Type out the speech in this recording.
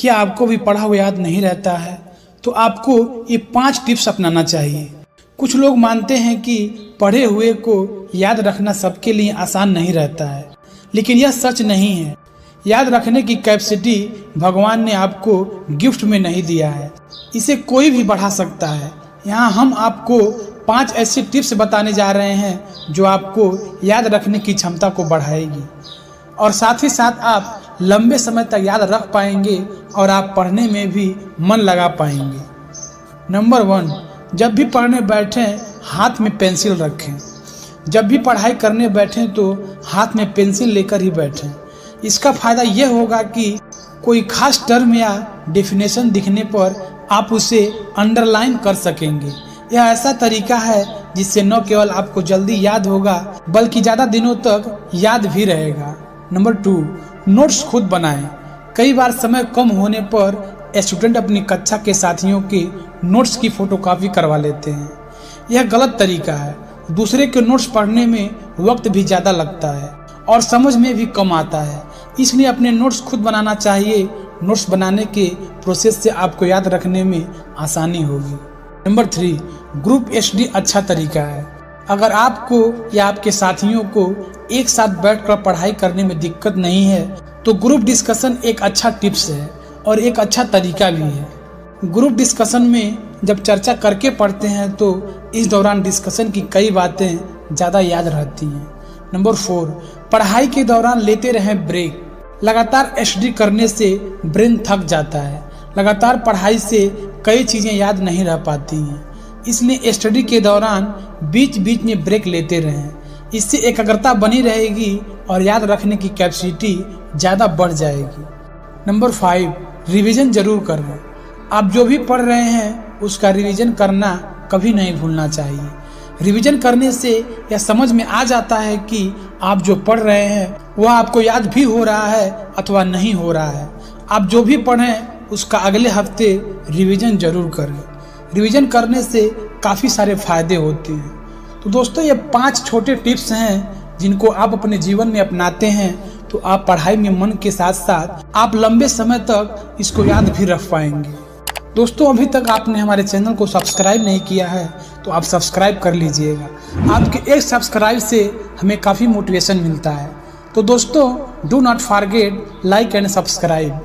क्या आपको भी पढ़ा हुआ याद नहीं रहता है? तो आपको ये 5 टिप्स अपनाना चाहिए। कुछ लोग मानते हैं कि पढ़े हुए को याद रखना सबके लिए आसान नहीं रहता है, लेकिन यह सच नहीं है। याद रखने की कैपेसिटी भगवान ने आपको गिफ्ट में नहीं दिया है, इसे कोई भी बढ़ा सकता है। यहाँ हम आपको 5 ऐसे टिप्स बताने जा रहे हैं जो आपको याद रखने की क्षमता को बढ़ाएगी और साथ ही साथ आप लंबे समय तक याद रख पाएंगे और आप पढ़ने में भी मन लगा पाएंगे। नंबर 1, जब भी पढ़ने बैठें हाथ में पेंसिल रखें। जब भी पढ़ाई करने बैठें तो हाथ में पेंसिल लेकर ही बैठें। इसका फ़ायदा यह होगा कि कोई खास टर्म या डेफिनेशन दिखने पर आप उसे अंडरलाइन कर सकेंगे। यह ऐसा तरीका है जिससे न केवल आपको जल्दी याद होगा बल्कि ज़्यादा दिनों तक याद भी रहेगा। नंबर 2, नोट्स खुद बनाएं। कई बार समय कम होने पर स्टूडेंट अपनी कक्षा के साथियों के नोट्स की फोटोकॉपी करवा लेते हैं। यह गलत तरीका है। दूसरे के नोट्स पढ़ने में वक्त भी ज़्यादा लगता है और समझ में भी कम आता है, इसलिए अपने नोट्स खुद बनाना चाहिए। नोट्स बनाने के प्रोसेस से आपको याद रखने में आसानी होगी। नंबर 3, ग्रुप स्टडी अच्छा तरीका है। अगर आपको या आपके साथियों को एक साथ बैठकर पढ़ाई करने में दिक्कत नहीं है तो ग्रुप डिस्कशन एक अच्छा टिप्स है और एक अच्छा तरीका भी है। ग्रुप डिस्कशन में जब चर्चा करके पढ़ते हैं तो इस दौरान डिस्कशन की कई बातें ज़्यादा याद रहती हैं। नंबर 4, पढ़ाई के दौरान लेते रहें ब्रेक। लगातार स्टडी करने से ब्रेन थक जाता है। लगातार पढ़ाई से कई चीज़ें याद नहीं रह पाती हैं, इसलिए स्टडी के दौरान बीच बीच में ब्रेक लेते रहें। इससे एकाग्रता बनी रहेगी और याद रखने की कैपेसिटी ज़्यादा बढ़ जाएगी। नंबर 5, रिवीजन जरूर करें। आप जो भी पढ़ रहे हैं उसका रिवीजन करना कभी नहीं भूलना चाहिए। रिवीजन करने से यह समझ में आ जाता है कि आप जो पढ़ रहे हैं वह आपको याद भी हो रहा है अथवा नहीं हो रहा है। आप जो भी पढ़ें उसका अगले हफ्ते रिवीजन जरूर करें। रिवीजन करने से काफ़ी सारे फायदे होते हैं। तो दोस्तों, ये 5 छोटे टिप्स हैं जिनको आप अपने जीवन में अपनाते हैं तो आप पढ़ाई में मन के साथ साथ आप लंबे समय तक इसको याद भी रख पाएंगे। दोस्तों, अभी तक आपने हमारे चैनल को सब्सक्राइब नहीं किया है तो आप सब्सक्राइब कर लीजिएगा। आपके एक सब्सक्राइब से हमें काफ़ी मोटिवेशन मिलता है। तो दोस्तों, do not forget like and subscribe.